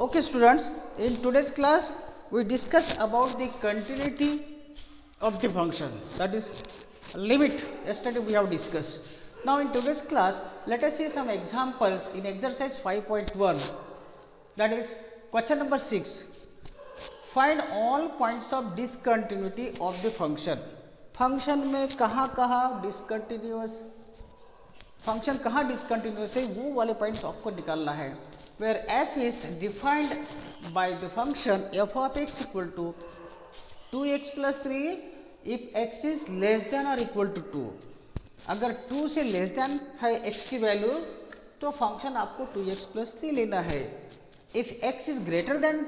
Okay students, in today's class we discuss about the continuity of the function, that is limit. Yesterday we have discussed. Now in today's class let us see some examples in exercise 5.1, that is question number 6. Find all points of discontinuity of the function. Function में कहाँ discontinuous, function कहाँ discontinuous है वो वाले points आपको निकालना है. Where f is defined by the function f of x equal to 2x plus 3 if x is less than or equal to 2. अगर 2 से लेस देन है x की वैल्यू तो फंक्शन आपको 2x plus 3 लेना है. If x is greater than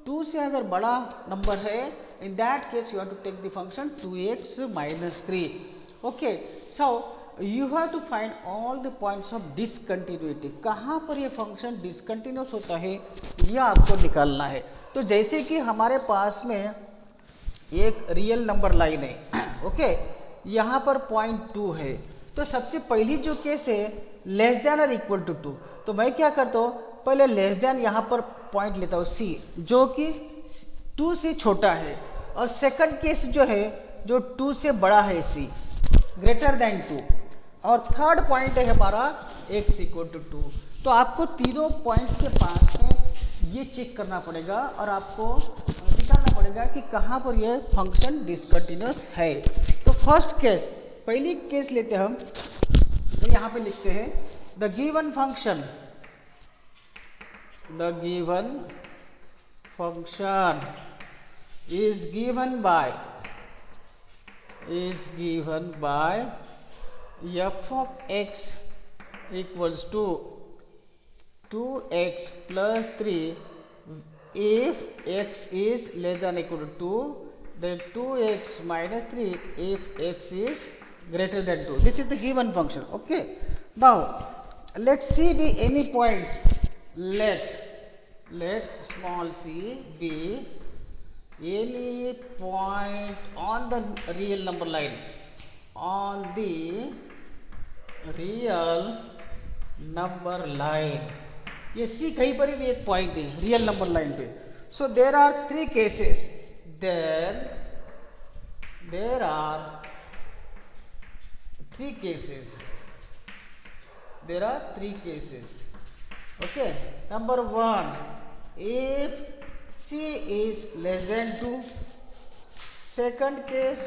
2 से अगर बड़ा नंबर है, in that case you have to take the function 2x minus 3. Okay, so you have to find all the points of discontinuity. कहाँ पर ये फंक्शन डिसकंटिन्यूस होता है यह आपको निकालना है. तो जैसे कि हमारे पास में एक रियल नंबर लाइन है, ओके, यहाँ पर 0.2 है. तो सबसे पहली जो केस है लेस देन और इक्वल टू 2, तो मैं क्या करता हूँ, पहले लेस देन यहाँ पर पॉइंट लेता हूँ c, जो कि 2 से छोटा है, और सेकंड केस जो है जो 2 से बड़ा है c, ग्रेटर देन 2, और थर्ड पॉइंट है हमारा x इक्वल टू 2. तो आपको तीनों पॉइंट के पास में ये चेक करना पड़ेगा और आपको निकालना पड़ेगा कि कहाँ पर यह फंक्शन डिसकंटिन्यूअस है. तो फर्स्ट केस, पहली केस लेते हैं हम, तो यहाँ पे लिखते हैं the given function is given by f of x equals to 2x plus 3 if x is less than equal to 2, then 2x minus 3 if x is greater than 2. This is the given function. Okay, now let c be any points. Let small c be any point on the real number line, on the real number line. ये c कहीं पर भी एक point है real number line पे. So there are three cases, there are three cases. Okay, number 1, if c is less than 2. Second case,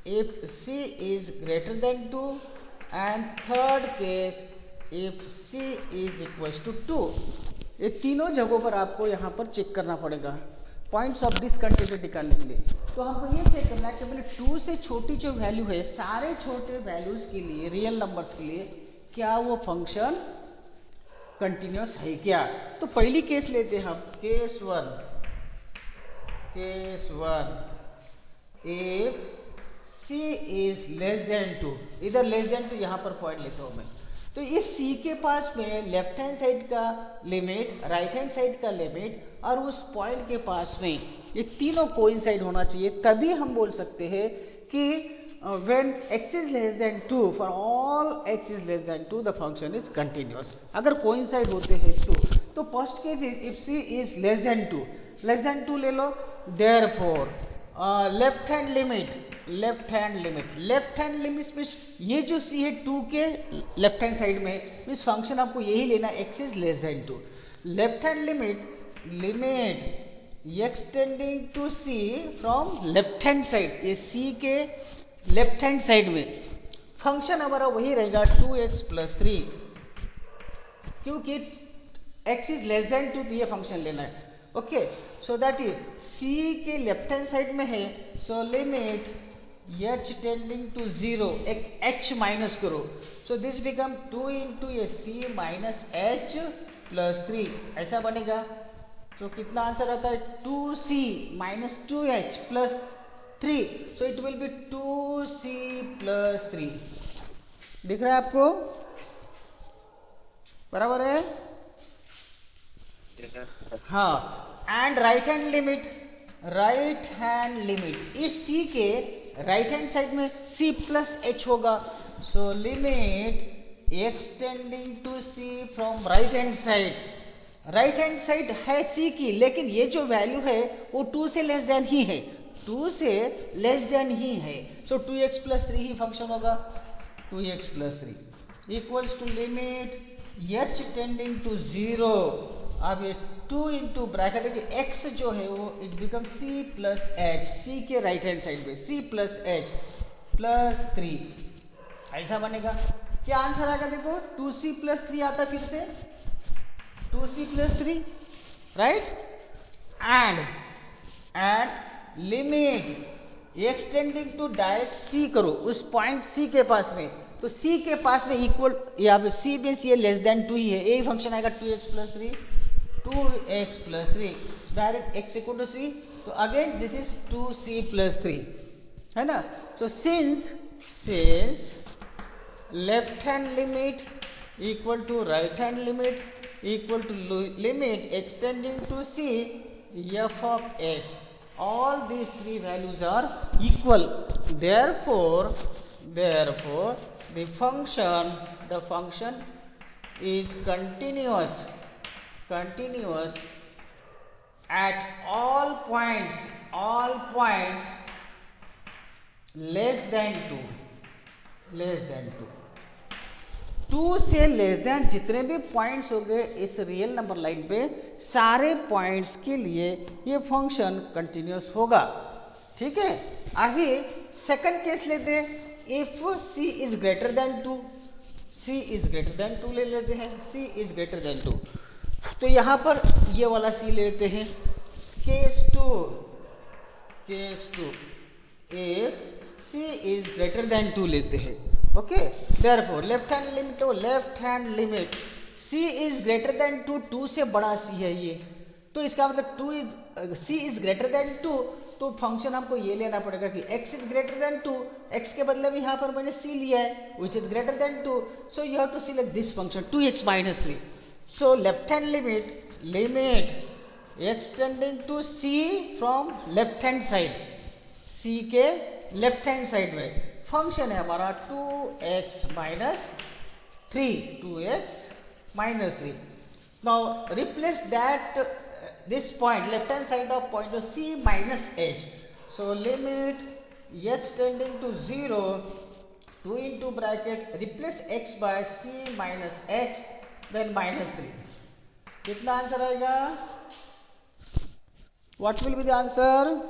if c is greater than 2, and third case if c is equals to 2. ये तीनों जगहों पर आपको यहाँ पर check करना पड़ेगा points of discontinuity निकालने के लिए. तो हमको ये चेक करना है कि बोले 2 से छोटी जो वैल्यू है, सारे छोटे वैल्यूज के लिए, रियल नंबर्स के लिए, क्या वो फंक्शन कंटिन्यूअस है क्या. तो पहली केस लेते हैं हम, case 1. If c is less than 2, इधर लेस देन 2 यहाँ पर पॉइंट लेता हूँ मैं. तो इस c के पास में लेफ्ट हैंड साइड का लिमिट, राइट हैंड साइड का लिमिट, और उस पॉइंट के पास में ये तीनों कोइंसाइड होना चाहिए. तभी हम बोल सकते हैं कि when x is less than 2, for all x is less than 2 the function is continuous. अगर कोइंसाइड होते हैं तो first case if c is less than 2 ले लो. therefore लेफ्ट हैंड लिमिट में ये जो c है 2 के लेफ्ट हैंड साइड में, इस फंक्शन आपको यही लेना, x is less than 2. Left hand limit extending to c from left hand side, ये c के लेफ्ट हैंड साइड में फंक्शन हमारा वही रहेगा 2x plus 3, क्योंकि x इज लेस देन 2 तो ये फंक्शन लेना है. Okay, so that is c के लेफ्ट हैंड साइड में है, so limit h tending to 0, एक h माइनस करो, so this become 2 into a c minus h plus 3, ऐसा बनेगा. तो कितना आंसर आता है, 2c minus 2h plus 3, so it will be 2c plus 3. दिख रहा है आपको, बराबर है. हाँ, एंड राइट हैंड लिमिट इस c के राइट हैंड साइड में c प्लस h होगा. So limit extending to c from right hand side right hand side है सी की, लेकिन ये जो वैल्यू है वो 2 से लेस देन ही है, 2 से लेस देन ही है। सो 2x प्लस 3 ही फंक्शन होगा, 2x plus 3 equals to limit h tending to 0। अब ये 2 इंटू ब्रैकेट जो x जो है वो it become c plus H, C के राइट हैंड साइड पे c प्लस एच प्लस 3, ऐसा बनेगा। क्या आंसर आएगा देखो, 2c प्लस 3 आता फिर से 2c plus 3 right, and limit extending to direct c करो उस पॉइंट c के पास में, तो c के पास में इक्वल, यहाँ पे c मीन्स ये लेस देन 2 ही है, यही फंक्शन आएगा 2x plus 3, 2x plus 3 direct x equal to c, तो again this is 2c plus 3 है ना। So since left hand limit equal to right hand limit equal to limit extending to c f of x, all these three values are equal, therefore the function is continuous at all points less than 2, 2 से less then जितने भी points हो गए इस real number line पे, सारे points के लिए ये फंक्शन कंटिन्यूस होगा, ठीक है। आगे सेकंड केस लेते हैं, if c is greater than 2, c is greater than 2 ले लेते हैं, c इज ग्रेटर देन 2, तो यहाँ पर ये वाला c लेते हैं, case 2 if c is greater than 2 लेते हैं, okay. Therefore left hand limit c is greater than 2, 2 से बड़ा c है ये, तो इसका मतलब c इज ग्रेटर देन 2, तो फंक्शन हमको ये लेना पड़ेगा कि x is greater than 2, x के बदले में यहाँ पर मैंने c लिया है which is greater than 2, so you have to select this function 2x minus 3। So left hand limit extending to c from left hand side, c के left hand side में फंक्शन है हमारा 2x minus 3। Now replace that this point left hand side of point of c minus h, so limit h tending to 0, 2 into bracket replace x by c minus h then minus 3, कितना answer आएगा, what will be the answer,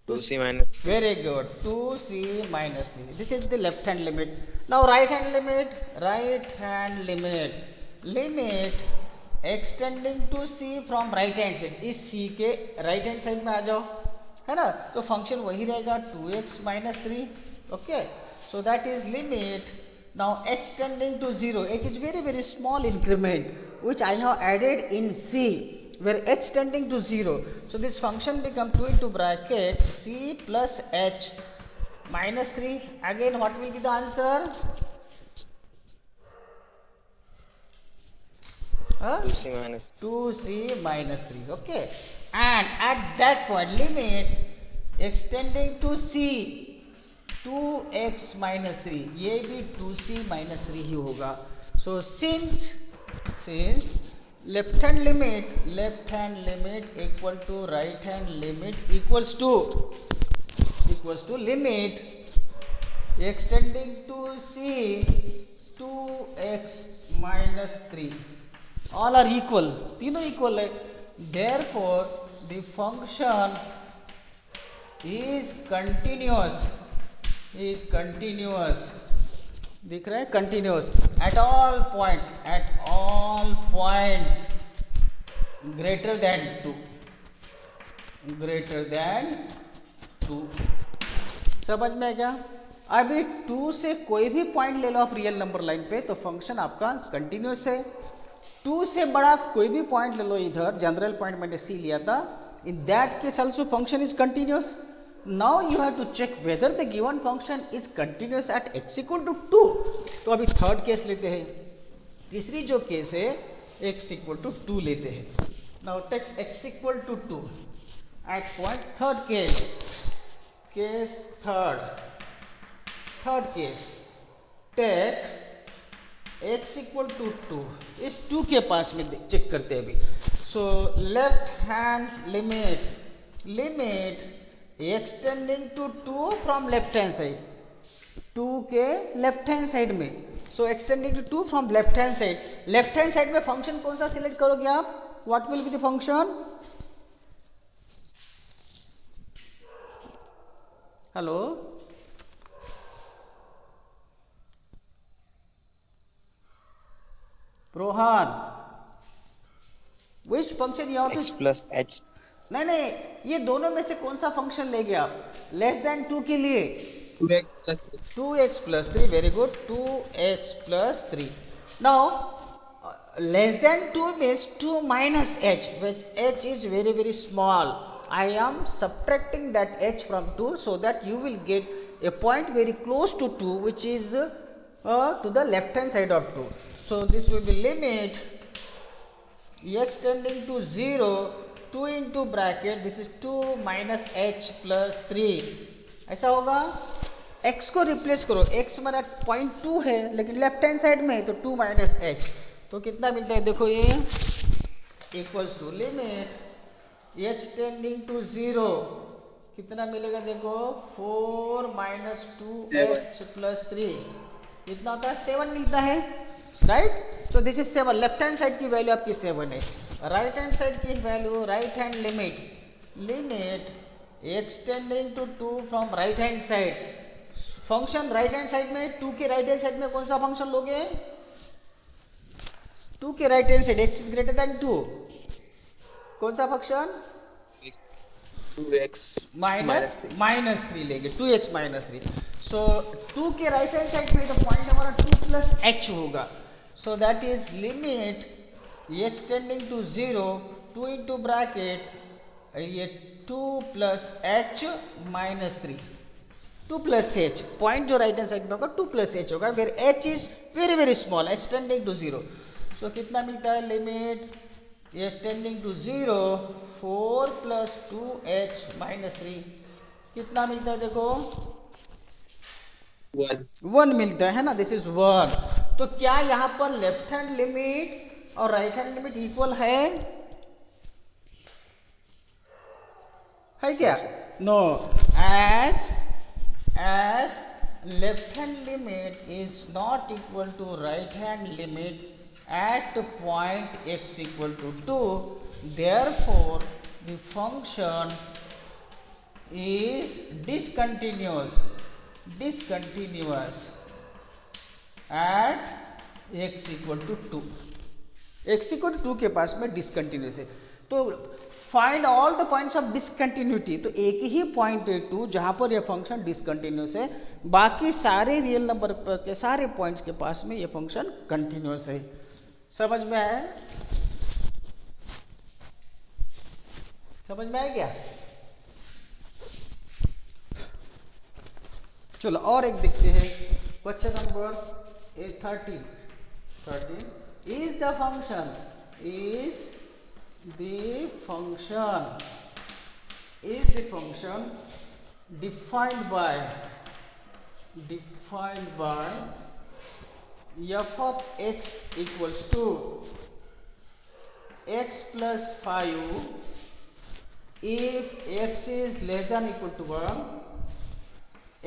2c minus, very good, 2c minus 3, this is the left hand limit। now right hand limit extending to c from right hand side, इस c के right hand side में आ जाओ, है ना, तो function वही रहेगा 2x minus 3, okay। so that is limit, now h tending to 0, h is very small increment which I have added in c where h tending to 0, so this function become 2 into bracket c plus h minus 3, again what will be the answer, 2c minus 3, okay। and at that point limit extending to c 2x minus 3, ये भी 2c minus 3 ही होगा। so since left hand limit equal to right hand limit equals to limit extending to c 2x minus 3, all are equal, तीनों equal है, therefore the function is continuous दिख रहा है, continuous at all points greater than 2, समझ में क्या। अभी 2 से कोई भी पॉइंट ले लो आप रियल नंबर लाइन पे, तो फंक्शन आपका कंटिन्यूस है। 2 से बड़ा कोई भी पॉइंट ले लो, इधर जनरल पॉइंट मैंने c लिया था, इन that case also function is continuous. now you have to check whether the given function is continuous at x equal to 2, तो अभी थर्ड केस लेते हैं, तीसरी जो केस है x equal to 2 लेते हैं। now take x equal to 2 at point, third case third case take x equal to 2, इस 2 के पास में चेक करते हैं अभी। So left hand limit extending to 2 from left hand side, 2 के लेफ्ट हैंड साइड में। So extending to 2 from left hand side, left hand side में फंक्शन कौन सा सिलेक्ट करोगे आप? What will be the function? Hello, Rohan, which function you have to? x plus h. नहीं, ये दोनों में से कौन सा फंक्शन लेंगे आप लेस देन 2 के लिए? 2x plus 3, very good, 2x plus 3। Now less than 2 means 2 minus h, which h is very very small. I am subtracting that h from 2 so that you will get a point very close to 2, which is to the left hand side of 2. So this will be limit h tending to 0, 2 into bracket, this is 2 minus h plus 3, ऐसा होगा। x को replace करो, x मेरा 0.2 है लेकिन left hand side में है तो 2 माइनस एच, तो कितना मिलता है देखो, ये equals to limit h tending to 0, कितना मिलेगा देखो, 4 माइनस 2h प्लस 3, कितना होता है? 7 मिलता है, right. So this is 7, left hand side की वैल्यू आपकी 7 है। राइट हैंड साइड की value, right hand limit extending to 2 from right hand side, function right hand side में, 2 के राइट हैंड साइड में कौन सा फंक्शन लोगे? 2 के right hand side x is greater than 2, कौन सा फंक्शन? 2x माइनस 3 लेंगे, 2x माइनस 3। सो 2 के राइट हैंड साइड में तो पॉइंट हमारा 2 प्लस h होगा। So that is limit h tending to 0, 2 into bracket, ये 2 plus h minus 3, 2 plus h, point जो राइट हैंड साइड में होगा 2 प्लस एच होगा, where h is very very small, h tending to 0। So कितना मिलता है? Limit h tending to 0, 4 plus 2h minus 3, कितना मिलता है देखो, 1 मिलता है ना, दिस इज 1। तो क्या यहाँ पर लेफ्ट हैंड लिमिट और राइट हैंड लिमिट इक्वल है क्या? No, as left hand limit is not equal to right hand limit at point x equal to 2, therefore the function is discontinuous at x equal to 2, x equal to 2 के पास में discontinuous है। तो find all the points of discontinuity, तो एक ही point है 2 जहां पर यह फंक्शन डिसकंटिन्यूस है, बाकी सारे रियल नंबर के सारे पॉइंट्स के पास में यह फंक्शन कंटिन्यूस है। समझ में आया? समझ में आया क्या? चलो और एक देखते हैं, question number 13 is the function defined by f of x equals to x plus 5 if x is less than equal to 1,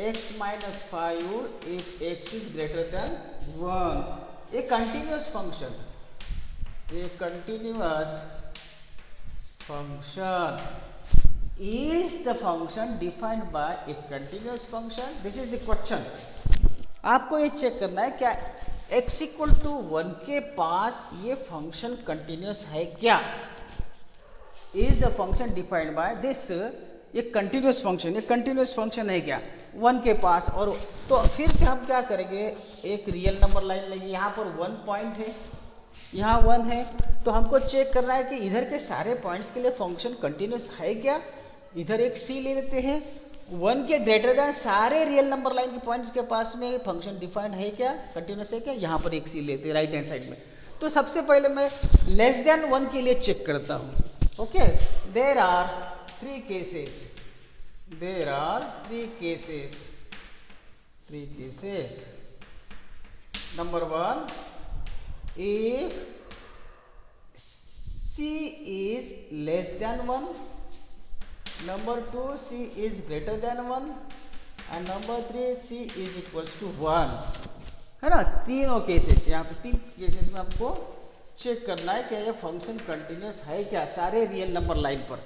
x minus 5 if x is greater than 1। a continuous function is the function defined by a continuous function। this is the question। आपको ये check करना है क्या x equal to 1 के पास ये function continuous है क्या? Is the function defined by this, ये कंटिन्यूस फंक्शन है क्या 1 के पास? और तो फिर से हम क्या करेंगे, एक रियल नंबर लाइन लेंगे, यहाँ पर 1 पॉइंट है, यहाँ 1 है, तो हमको चेक करना है कि इधर के सारे पॉइंट्स के लिए फंक्शन कंटिन्यूस है क्या। इधर एक सी ले लेते हैं, 1 के ग्रेटर देन सारे रियल नंबर लाइन के पॉइंट्स के पास में फंक्शन डिफाइंड है क्या, कंटिन्यूस है क्या। यहाँ पर एक सी लेते हैं राइट हैंड साइड में। तो सबसे पहले मैं लेस देन 1 के लिए चेक करता हूँ। Okay, there are three cases. Number 1, if c is less than 1, number 2 c is greater than 1 and number 3 c is equals to 1, है ना। तीनों केसेस, यहाँ पे 3 केसेस में आपको चेक करना है कि ये फंक्शन कंटिन्यूस है क्या सारे रियल नंबर लाइन पर,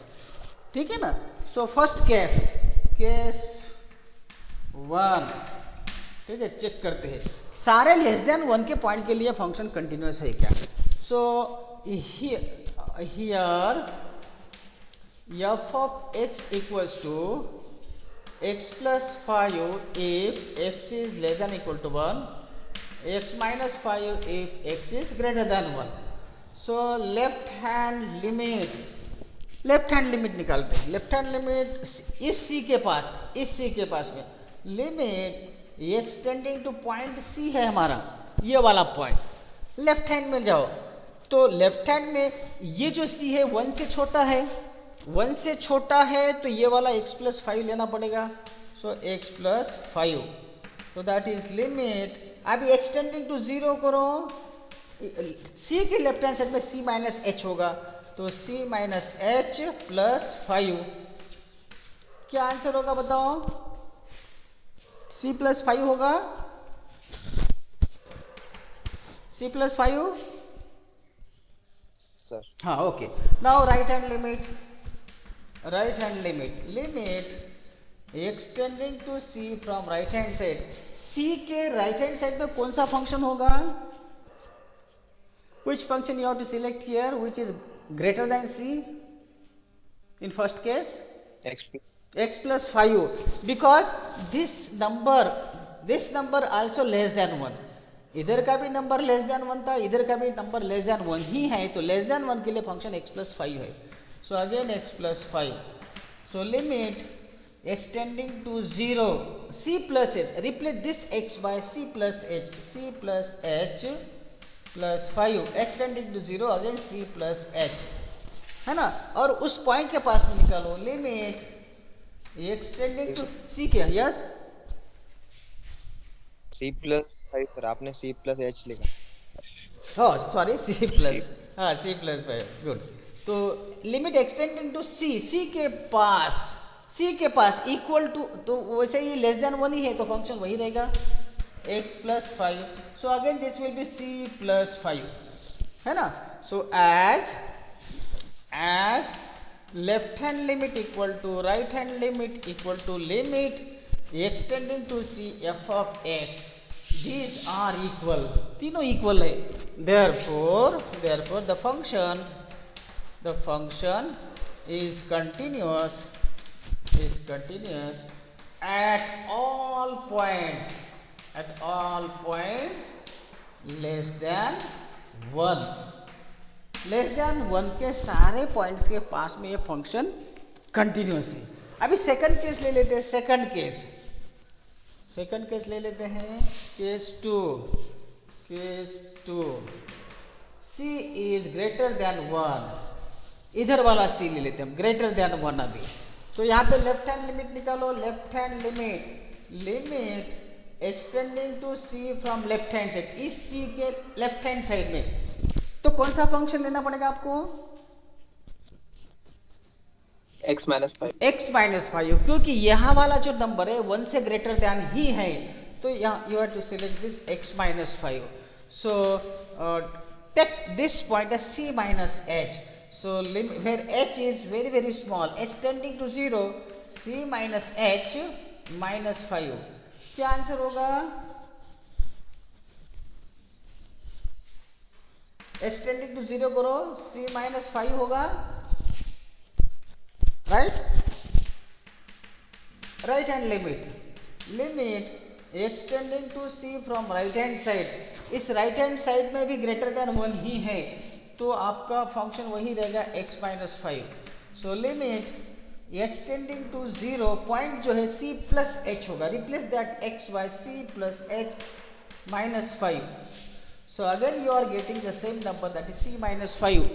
ठीक है ना। सो फर्स्ट केस, केस 1, ठीक है, चेक करते हैं सारे लेस देन 1 के पॉइंट के लिए फंक्शन कंटिन्यूस है क्या। So here f of x equals to x plus 5 if x is less than equal to 1, x minus 5 if x is greater than 1. So left hand limit निकालते हैं। Left hand limit इस c के पास में limit extending to point c है हमारा, ये वाला पॉइंट। लेफ्ट हैंड में जाओ तो लेफ्ट हैंड में ये जो c है 1 से छोटा है, 1 से छोटा है तो ये वाला x प्लस 5 लेना पड़ेगा। सो x प्लस 5, तो दैट इज लिमिट। अभी एक्सटेंडिंग टू 0 करो, c के लेफ्ट हैंड साइड में c माइनस एच होगा, तो c माइनस एच प्लस 5, क्या आंसर होगा बताओ। c प्लस 5 होगा, c प्लस 5 सर। हाँ okay. Now right hand limit extending to c from right hand side. c के राइट हैंड साइड में कौन सा फंक्शन होगा, which function you have to select here which is greater than c in first case, x plus 5, because this number also less than 1, इधर का भी number less than 1 था, इधर का भी नंबर लेस देन 1 ही है, तो लेस देन 1 के लिए फंक्शन x प्लस 5 है। So again x plus 5, so limit extending to 0 c plus h, replace this x by c plus h plus 5 extending to 0 again c plus h, है ना। और उस point के पास में निकालो लिमिट एक्सटेंडिंग टू c के, यस c प्लस 5 सर, आपने c प्लस h लिखा। हाँ सॉरी c प्लस, हाँ c प्लस 5, गुड। तो लिमिट एक्सटेंडिंग टू c के पास इक्वल टू, तो वैसे ही लेस देन 1 ही है तो फंक्शन वही रहेगा x plus 5, so again this will be c plus 5, है ना। So as left hand limit equal to right hand limit equal to limit extending to c f of x, these are equal, तीनों equal है। therefore the function is continuous at all points less than 1, के सारे points के पास में ये function continuous है। अभी सेकंड केस ले लेते हैं, सेकंड केस ले लेते हैं, case 2 c is greater then 1, इधर वाला c ले लेते हैं हम, ग्रेटर देन 1 अभी। तो यहाँ पे लेफ्ट हैंड लिमिट निकालो, left hand limit extending to c from left hand side, इस c के लेफ्ट हैंड साइड में, तो कौन सा फंक्शन लेना पड़ेगा आपको, x माइनस 5, क्योंकि यहाँ वाला जो नंबर है 1 से ग्रेटर दैन ही है, तो यहाँ you have to select this x minus 5। So take this point as c minus h, so where h is very very small extending to 0, c minus h minus 5, क्या answer होगा, extending to 0 करो, c minus 5 होगा, right hand limit extending to c from right hand side, इस right hand side में भी greater than 1 ही है, तो आपका फंक्शन वही रहेगा x minus 5। So limit extending to 0, point जो है c प्लस h होगा, replace that x by c plus h minus 5, so again you are getting the same number that is c minus 5,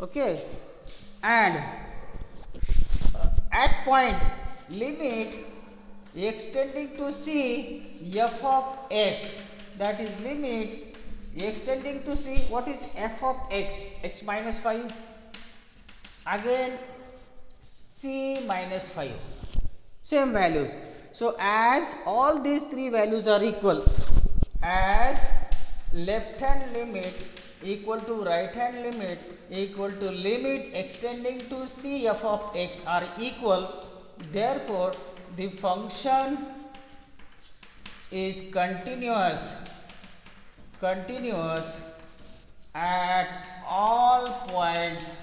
okay. And at point limit extending to c f of x, that is limit x tending to c, what is f of x? X minus 5, again c minus 5, same values. So as all these three values are equal, as left hand limit equal to right hand limit equal to limit extending to c f of x are equal, therefore the function is continuous at all points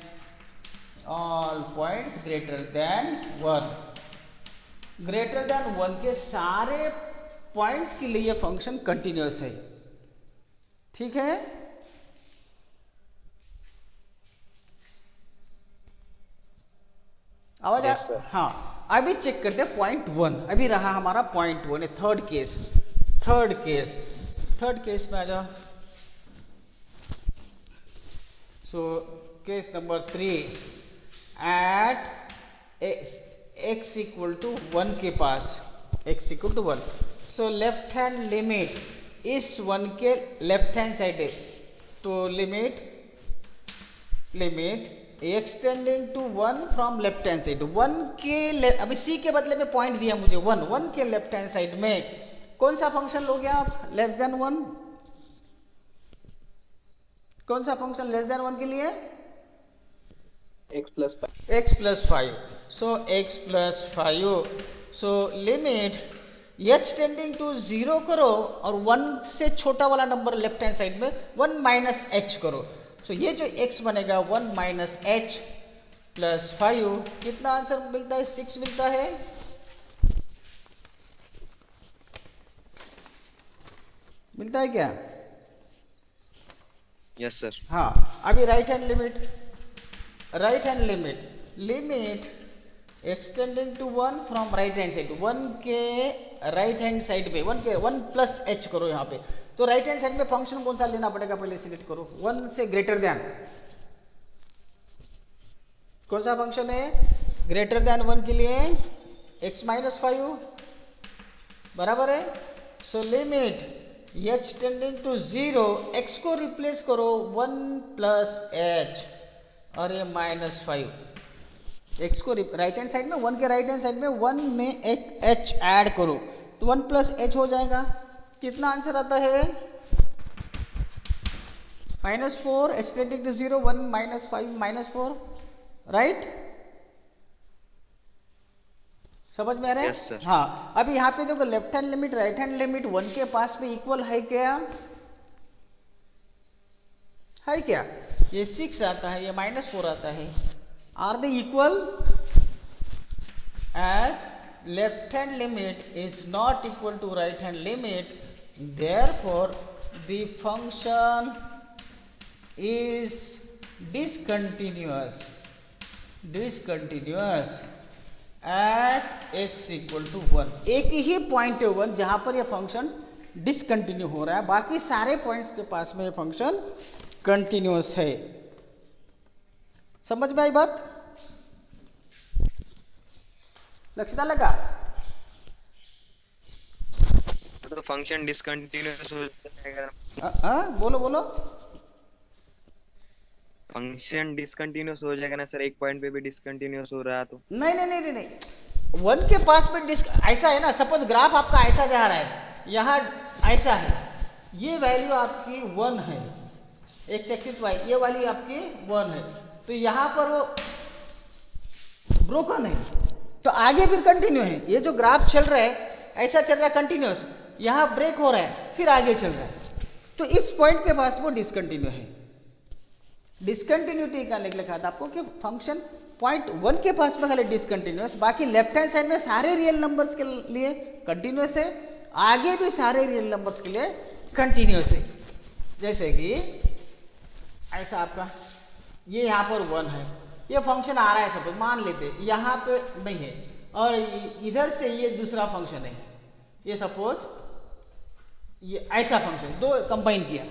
greater than 1, greater than 1 के सारे points के लिए ये function continuous है। ठीक है, आवाज Yes, sir. हाँ, अभी चेक करते हैं पॉइंट 1, अभी रहा हमारा पॉइंट 1 है, थर्ड केस में आ जाओ। So case number 3, at x equal to 1 के पास, x equal to 1, so left hand limit इस 1 के लेफ्ट हैंड साइड है, तो limit extending to 1 from left hand side, 1 के अभी c के बदले में पॉइंट दिया मुझे 1 के लेफ्ट हैंड साइड में कौन सा फंक्शन लोगे आप? लेस देन 1, कौन सा फंक्शन लेस देन 1 के लिए? x plus 5. x plus 5, so x plus 5, so limit h tending to 0 करो और 1 से छोटा वाला नंबर लेफ्ट हैंड साइड में 1 माइनस h करो, so ये जो x बनेगा 1 माइनस h प्लस 5, कितना आंसर मिलता है? 6 मिलता है। मिलता है क्या? Yes, sir. हाँ, अभी right hand limit extending to 1 from right hand side, 1 के राइट हैंड साइड पे 1 प्लस h करो यहाँ पे, तो राइट हैंड साइड में फंक्शन कौन सा लेना पड़ेगा? पहले सिलेक्ट करो, 1 से ग्रेटर देन, कौन सा फंक्शन है? ग्रेटर देन 1 के लिए x माइनस 5 बराबर है, so limit h tending to 0, x को रिप्लेस करो 1 प्लस h और ये माइनस 5, x को राइट हैंड साइड में 1 के राइट हैंड साइड में 1 में एक h ऐड करो तो 1 प्लस h हो जाएगा, कितना आंसर आता है? Minus 4, h tending to 0, 1 minus 5 minus 4, right? समझ में आ रहा है? Yes, sir. हाँ, अभी यहाँ पे देखो left hand limit right hand limit 1 के पास में इक्वल है क्या? है क्या? ये 6 आता है, ये माइनस 4 आता है, are they equal? As left hand limit is not equal to right hand limit, therefore the function is discontinuous at x equal to 1, एक ही पॉइंट है 1 जहां पर यह फंक्शन डिसकंटिन्यू हो रहा है, बाकी सारे पॉइंट्स के पास में यह फंक्शन कंटिन्यूअस है। समझ में आई बात? लक्षिता लगा? तो फंक्शन डिसकंटिन्यूअस हो जाएगा। बोलो फंक्शन डिसकंटिन्यूअस हो जाएगा ना सर, एक पॉइंट पे भी डिसकंटिन्यूअस हो रहा है तो? नहीं, 1 के पास में ऐसा है ना, सपोज ग्राफ आपका ऐसा जा रहा है, यहाँ ऐसा है, ये वैल्यू आपकी 1 है, एक्स एक्सिस वाई ये वाली आपकी 1 है, तो यहाँ पर वो ब्रोकन है, तो आगे फिर कंटिन्यू है, ये जो ग्राफ चल रहा है ऐसा चल रहा है कंटिन्यूअस, यहाँ ब्रेक हो रहा है फिर आगे चल रहा है, तो इस पॉइंट के पास वो डिसकंटिन्यू है। डिसकंटिन्यूटी का लिखा था आपको कि फंक्शन पॉइंट 1 के पास में खाली डिसकंटिन्यूअस, बाकी लेफ्ट हैंड साइड में सारे रियल नंबर्स के लिए कंटिन्यूअस है, आगे भी सारे रियल नंबर्स के लिए कंटिन्यूअस है। जैसे कि ऐसा आपका ये यहाँ पर 1 है, ये फंक्शन आ रहा है, सपोज मान लेते यहाँ पे नहीं है और इधर से ये दूसरा फंक्शन है, ये सपोज ये ऐसा फंक्शन दो कंबाइन किया,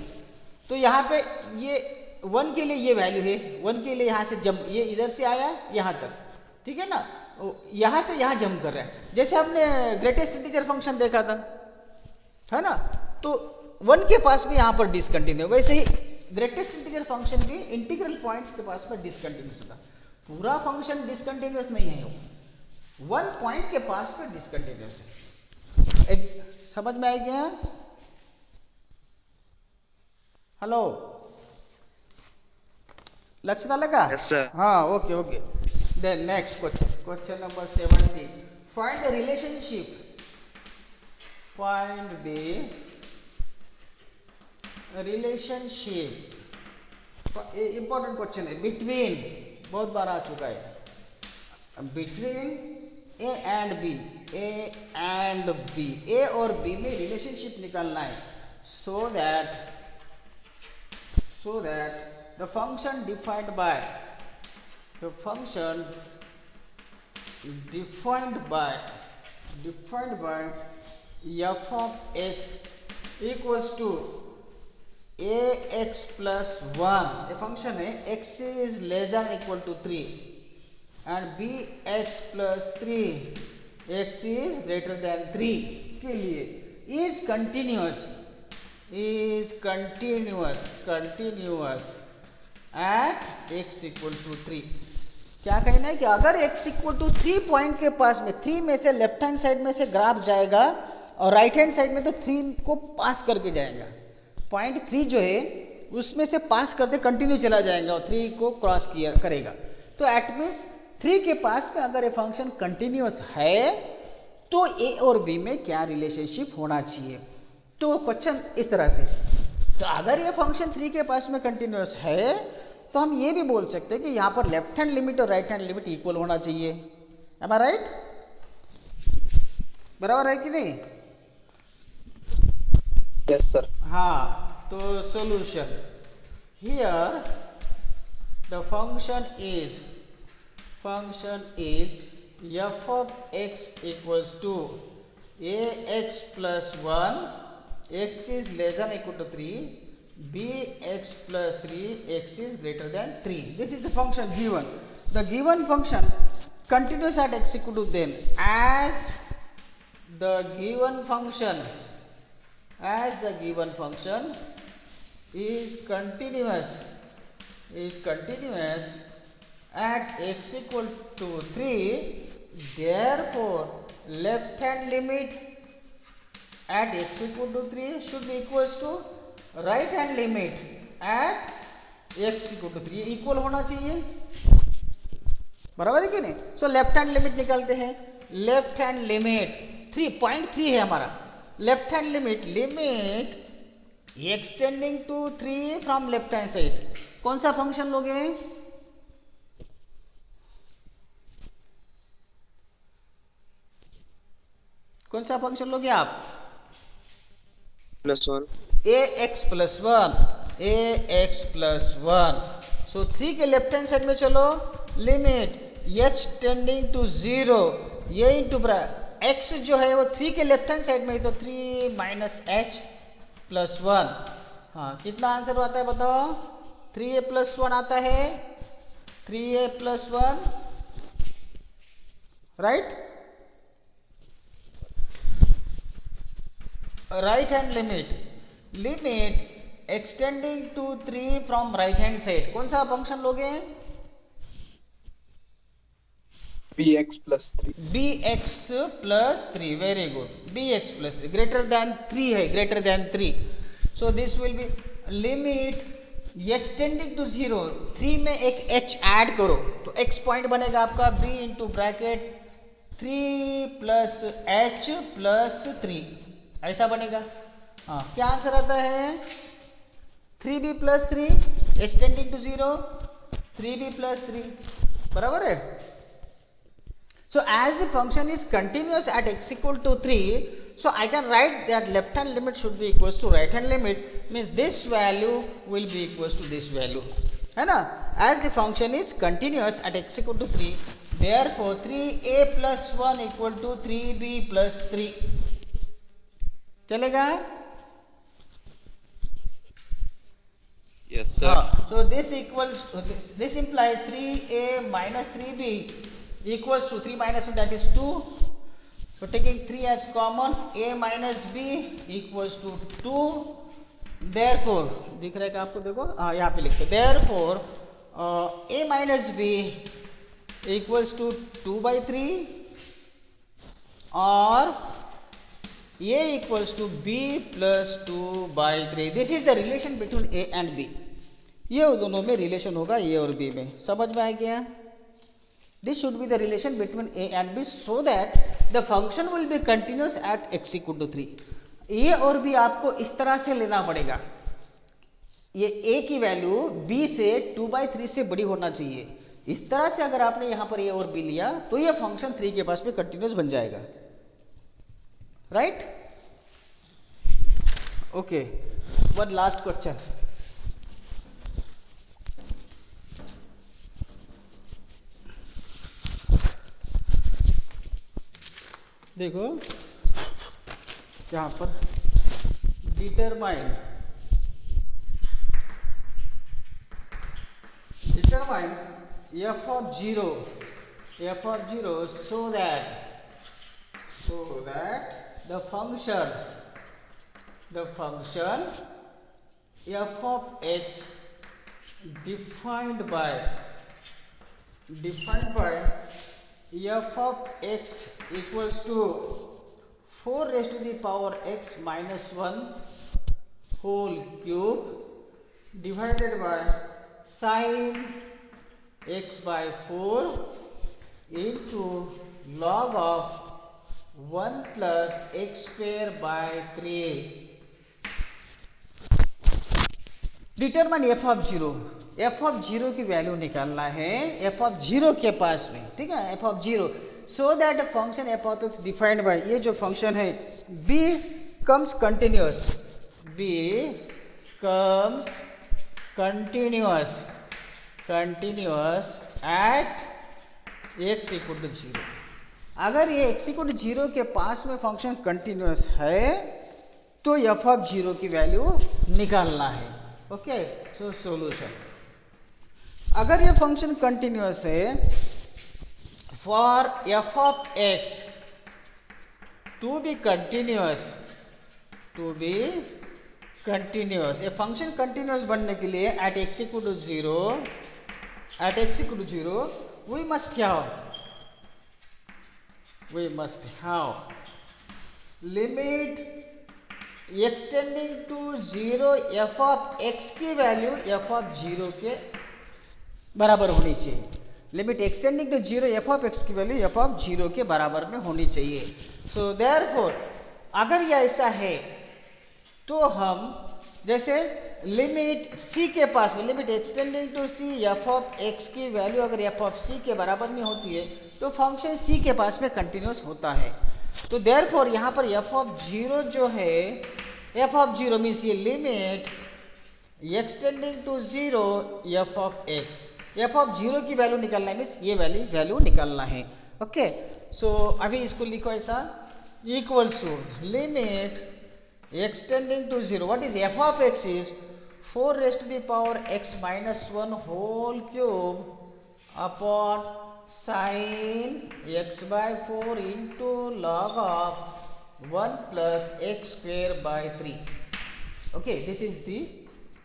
तो यहाँ पे ये 1 के लिए ये वैल्यू है, 1 के लिए यहाँ से जंप, ये इधर से आया यहाँ तक, ठीक है ना, यहाँ से यहाँ जंप कर रहा है, जैसे हमने ग्रेटेस्ट इंटीजर फंक्शन देखा था, है ना, तो 1 के पास भी यहाँ पर डिसकंटिन्यू, वैसे ही ग्रेटेस्ट इंटीजर फंक्शन भी इंटीग्रल पॉइंट्स के पास में डिसकंटिन्यूस होता। पूरा फंक्शन डिसकंटिन्यूस नहीं है, वो 1 पॉइंट के पास में डिसकंटिन्यूस है। समझ में आई क्या? हेलो, लक्ष्य लगा? Yes sir. हाँ, okay okay. Then next question number 17, find the relationship, find the relationship, important question है, बिटवीन, बहुत बार आ चुका है, between a and b, a and b, a और बी में रिलेशनशिप निकालना है, so that the function defined by f of x equals to ax plus 1, ये फंक्शन है, x is less than equal to 3 and bx plus 3 x is greater than 3 के लिए is continuous at x equal to 3। क्या कहना है कि अगर x equal to 3 point के पास में, 3 में से लेफ्ट हैंड साइड में से ग्राफ जाएगा और राइट हैंड साइड में तो 3 को पास करके जाएगा, पॉइंट 3 जो है उसमें से पास करते कंटिन्यू चला जाएगा और 3 को क्रॉस किया करेगा, तो एट मीन्स 3 के पास में अगर ये फंक्शन कंटिन्यूस है तो ए और बी में क्या रिलेशनशिप होना चाहिए। तो क्वेश्चन इस तरह से, तो अगर ये फंक्शन 3 के पास में कंटिन्यूस है तो हम ये भी बोल सकते हैं कि यहाँ पर लेफ्ट हैंड लिमिट और राइट हैंड लिमिट इक्वल होना चाहिए। एम आई राइट? बराबर है कि नहीं? Yes sir. हाँ, तो solution here the function is f of x equals to ax plus 1, x is less than equal to 3, bx plus 3, x is greater than 3. This is the function given. The given function continues at x equal to, then as the given function is continuous at x equal to 3, therefore left hand limit at x equal to 3 should be equals to right hand limit at x equal to 3, equal होना चाहिए। बराबर है कि नहीं? सो left hand limit निकालते हैं, left hand limit 3.3 है हमारा, left hand limit extending to 3 from left hand side, कौन सा फंक्शन लोगे? कौन सा फंक्शन लोगे आप? +1, ax plus 1, ax plus 1। सो 3 के लेफ्ट हैंड साइड में चलो, लिमिट h टेंडिंग टू 0, ये इंटू x जो है वो 3 के लेफ्ट हैंड साइड में, तो 3 माइनस h प्लस 1। हाँ, कितना आंसर आता है बताओ? 3a प्लस 1 आता है, 3a plus 1, right? Right hand limit extending to 3 from right hand side, कौन सा फंक्शन लोगे? bx plus 3, bx plus 3, very good, bx plus 3 greater than 3 है, greater than 3, so this will be limit extending to 0, 3 में एक h add करो तो x point बनेगा आपका b into bracket 3 plus h plus 3, ऐसा बनेगा। हाँ, क्या आंसर आता है? 3b plus 3 extending to 0, 3b plus 3, बराबर है। So as the function is continuous at x equal to 3, so I can write that left hand limit should be equals to right hand limit, means this value will be equals to this value, है ना? As the function is continuous at x equal to 3, therefore 3a plus 1 equal to 3b plus 3, चलेगा? yes sir। So this equals, this implies 3a minus 3b equals to 3 minus 1, that is 2. So taking 3 as common, a minus b equals to 2 therefore दिख रहा है क्या आपको? देखो हाँ यहाँ पे लिखते therefore a minus b equals to 2/3 और a equals to b plus 2/3. This is the relation between a and b. ये दोनों में रिलेशन होगा a और b में. समझ में आ गया? This should be the relation between a and b so that the function will be continuous at x equal to 3. a और b आपको इस तरह से लेना पड़ेगा. ये a की वैल्यू b से 2/3 से बड़ी होना चाहिए. इस तरह से अगर आपने यहाँ पर a और b लिया तो ये फंक्शन 3 के पास में कंटिन्यूस बन जाएगा. Right? Okay, one last question. देखो यहाँ पर determine f of 0 so that the function f of x defined by f of x equals to 4 raised to the power x minus 1 whole cube divided by sin x by 4 into log of 1 plus x square by 3. Determine f of 0 की value निकालना है f of 0 के पास में. ठीक है, f of 0 so that function f of x defined by ये जो फंक्शन है b comes continuous at x equal to 0. अगर ये x इक्वल टू 0 के पास में फंक्शन कंटिन्यूअस है तो f ऑफ 0 की वैल्यू निकालना है. Okay, so solution. अगर ये फंक्शन कंटिन्यूअस है for f of x to be continuous ये फंक्शन कंटिन्यूअस बनने के लिए at x equal to 0 we must have limit extending to 0 f of x की वैल्यू f ऑफ 0 के बराबर होनी चाहिए. Limit extending to 0 f of x की वैल्यू f ऑफ 0 के बराबर में होनी चाहिए. सो देयरफॉर अगर यह ऐसा है तो हम जैसे लिमिट c के पास में limit extending to c f of x की वैल्यू अगर f ऑफ c के बराबर में होती है तो फंक्शन c के पास में कंटिन्यूअस होता है. तो देयरफॉर यहाँ पर f ऑफ 0 जो है f ऑफ 0 मीन्स ये limit extending to 0 f of x f of 0 की वैल्यू निकालना है मीन्स ये वैल्यू निकालना है. ओके, सो अभी इसको लिखो ऐसा equals to limit extending to 0 what is f of x is 4 raised to the power x minus 1 whole cube upon sin x by 4 into log of 1 plus x square by 3. Okay, this is the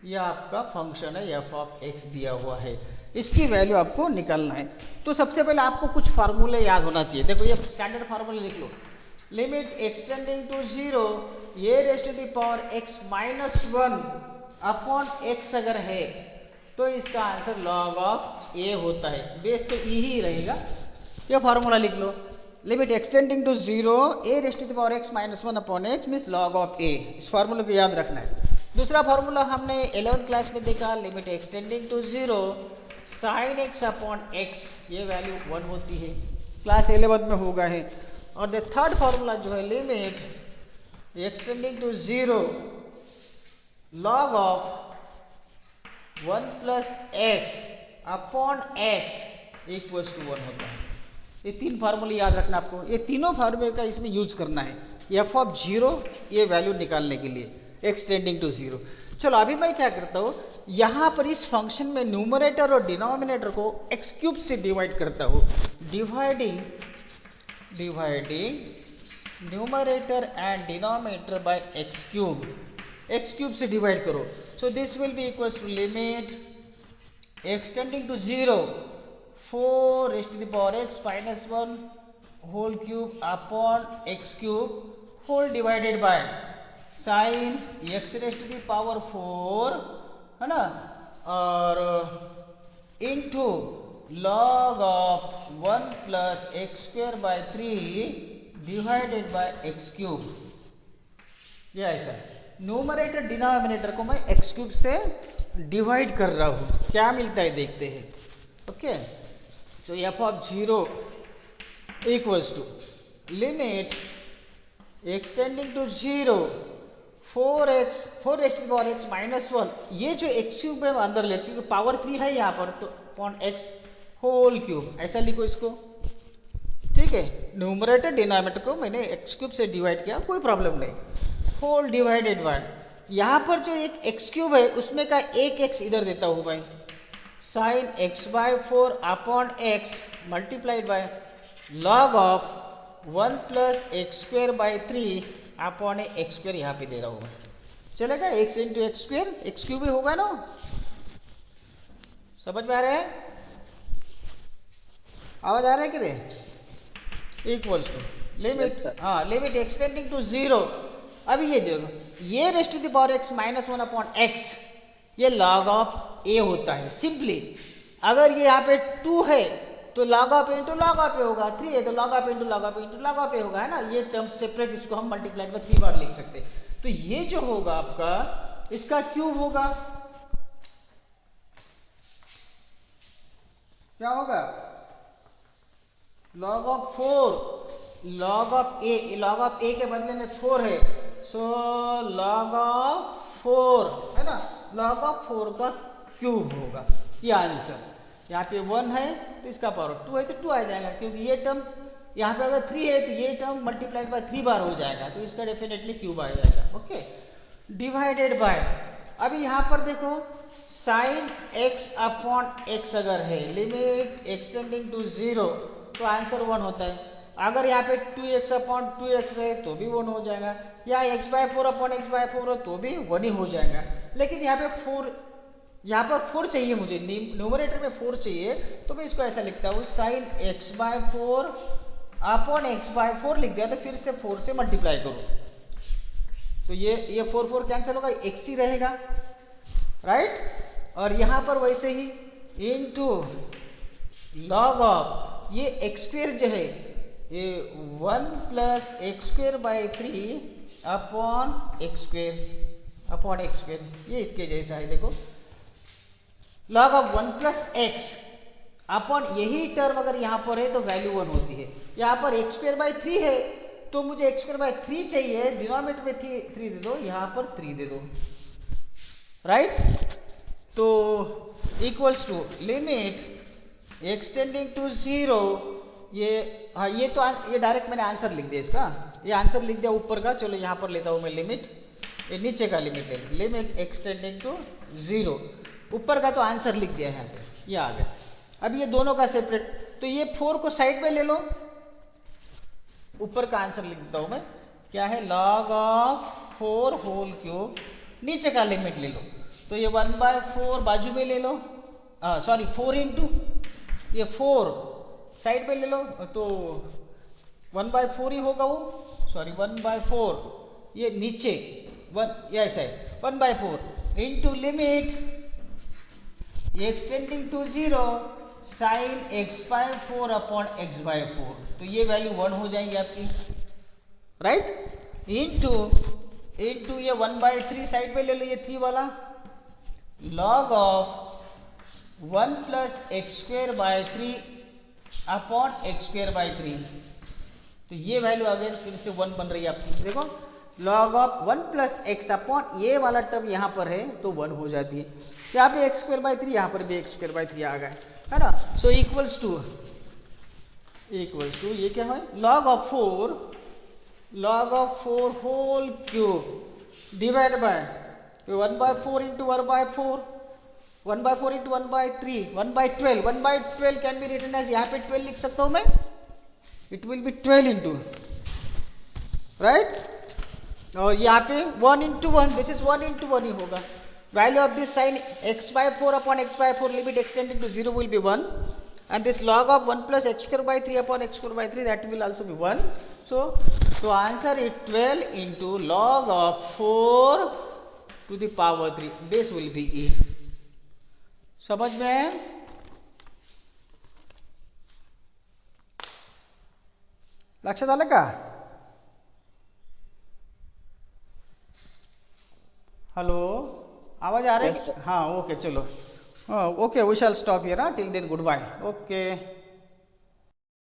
ये आपका function है f of x दिया हुआ है. इसकी value आपको निकालना है. तो सबसे पहले आपको कुछ फार्मूले याद होना चाहिए. देखो ये स्टैंडर्ड फार्मूले लिख लो. लिमिट एक्सटेंडिंग टू 0 ये raised to the power x minus 1 upon x अगर है तो इसका आंसर लॉग ऑफ a होता है. बेस तो e ही रहेगा. ये फार्मूला लिख लो. Limit extending to 0 a raised to the power x minus 1 upon x means log of a. इस फार्मूले को याद रखना है. दूसरा फार्मूला हमने 11th क्लास में देखा. Limit extending to 0 sine x upon x ये वैल्यू 1 होती है. क्लास 11 में होगा है. और द थर्ड फार्मूला जो है limit extending to 0 log of 1 plus x upon x equals to 1 होता है. ये तीन फार्मूले याद रखना आपको. ये तीनों फार्मूले का इसमें यूज करना है f ऑफ 0 ये वैल्यू निकालने के लिए एक्सटेंडिंग टू 0. चलो अभी मैं क्या करता हूँ यहाँ पर इस फंक्शन में न्यूमरेटर और डिनोमिनेटर को x क्यूब से डिवाइड करता हूँ. Dividing numerator and denominator by x cube x cube से डिवाइड करो. So this will be equals to limit extending to 0 4 raised to the power x minus 1 whole cube upon x cube whole divided by sin x raised to the power 4 है ना, और into log of 1 plus x square by 3 divided by x cube. ये ऐसा numerator denominator को मैं x cube से divide कर रहा हूँ, क्या मिलता है देखते हैं. Okay, so f of 0 equals to limit extending to 0 4x 4 raised to the power x minus 1. ये जो x क्यूब है अंदर ले, क्योंकि पावर 3 है यहाँ पर, तो अपॉन x होल क्यूब ऐसा लिखो इसको. ठीक है, न्यूमरेटर डिनोमिनेटर को मैंने x क्यूब से डिवाइड किया, कोई प्रॉब्लम नहीं. होल डिवाइडेड बाय, यहाँ पर जो एक x क्यूब है उसमें का एक x इधर देता हूँ भाई, sine x by 4 upon x multiplied by log of 1 plus x square by 3 upon x square यहाँ पे दे रहा हूँ. चलेगा, x into x square, x cube ही होगा ना. समझ में आ रहा है, आवाज आ रहा है कि नहीं. इक्वल्स टू लिमिट, हाँ लिमिट एक्सटेंडिंग टू 0. अभी ये देखो, ये raised to the power x minus 1 upon x, ये लॉग ऑफ a होता है सिंपली. अगर ये यहाँ पे 2 है तो log of a into log of a होगा, 3 है तो log of a into log of a into log of a होगा, है ना. ये टर्म सेपरेट, इसको हम मल्टीप्लाइड बाय 3 बार लिख सकते हैं. तो ये जो होगा आपका, इसका क्यूब होगा, क्या होगा, log of 4, log of a के बदले में 4 है, सो लॉग ऑफ 4 है ना, लॉग ऑफ 4 का क्यूब होगा. ये आंसर, यहाँ पे 1 है तो इसका पावर 2 है तो 2 आ जाएगा, क्योंकि ये टर्म यहाँ पे अगर 3 है तो ये टर्म मल्टीप्लाइड बाय 3 बार हो जाएगा, तो इसका डेफिनेटली क्यूब आ जाएगा. ओके, डिवाइडेड बाय, अभी यहाँ पर देखो साइन x अपॉन x अगर है, लिमिट एक्सटेंडिंग टू 0, तो आंसर 1 होता है. अगर यहाँ पे 2x अपॉन 2x है तो भी 1 हो जाएगा, या x by 4 upon x by 4 हो तो भी 1 ही हो जाएगा. लेकिन यहाँ पे 4, यहाँ पर 4 चाहिए मुझे, न्यूमरेटर में 4 चाहिए, तो मैं इसको ऐसा लिखता हूँ, sine x by 4 upon x by 4 लिख दिया, तो फिर से 4 से मल्टीप्लाई करो, तो ये 4 कैंसिल होगा, x ही रहेगा, राइट. और यहाँ पर वैसे ही इनटू लॉग ऑफ ये एक्स स्क्वेयर जो है, ये 1 plus x square by 3 upon x square, ये इसके जैसा है. देखो, log of 1 plus x upon, यही टर्म अगर यहाँ पर है तो वैल्यू 1 होती है. यहाँ पर एक्स स्क्वेयर बाय 3 है तो मुझे एक्स स्क्वेयर बाय 3 चाहिए, डिनोमिनेटर में 3 दे दो, यहाँ पर 3 दे दो, राइट. तो equals to limit extending to 0, ये हाँ, ये तो ये डायरेक्ट मैंने आंसर लिख दिया इसका, ये आंसर लिख दिया ऊपर का. चलो यहाँ पर लेता हूँ मैं लिमिट, ये नीचे का लिमिट है, लिमिट एक्सटेंडिंग टू 0, ऊपर का तो आंसर लिख दिया है यहाँ पे, ये आ गया. अब ये दोनों का सेपरेट, तो ये 4 को साइड में ले लो, ऊपर का आंसर लिख देता हूँ मैं, क्या है, लॉग ऑफ 4 होल क्यूब, नीचे का लिमिट ले लो, तो ये 1/4 बाजू में ले लो, सॉरी 4 इंटू ये 4 साइड पे ले लो, तो 1/4 ही होगा वो, सॉरी 1/4, ये नीचे 1, ये ऐसा है 1/4 into limit extending to 0 sine x by 4 upon x by 4, तो ये वैल्यू 1 हो जाएगी आपकी, राइट. इंटू ये 1/3 साइड पे ले लो, ये 3 वाला, log of 1 plus x square by 3 upon x square by 3, तो ये वैल्यू अगेन फिर से 1 बन रही है आपकी. देखो, log of 1 plus x upon ये वाला टर्म यहाँ पर है तो 1 हो जाती है. यहाँ पे एक्स स्क्वेयर बाय 3, यहाँ पर भी एक्स स्क्वेयर बाय 3 आ गया, है ना. सो इक्वल्स टू ये क्या है, log of 4 whole cube divide by 1/4 into 1/4, 1/4 into 1/3, 1/12, 1/12 can be written as, यहाँ पे 12 लिख सकता हूँ मैं, it will be 12 into, right. और यहाँ पे 1 into one, this is 1 into one ही होगा. Value of this sine x by 4 upon x by 4 limit extending to 0 will be 1, and this log of 1 plus x square by 3 upon x square by 3, that will also be 1. So answer is 12 into log of 4 to the power 3. This will be E. समझ में है? लक्षात आलं का? Hello, आवाज आ रहा है? हाँ, ओके, चलो. Okay, we shall stop here. Till then goodbye. Okay.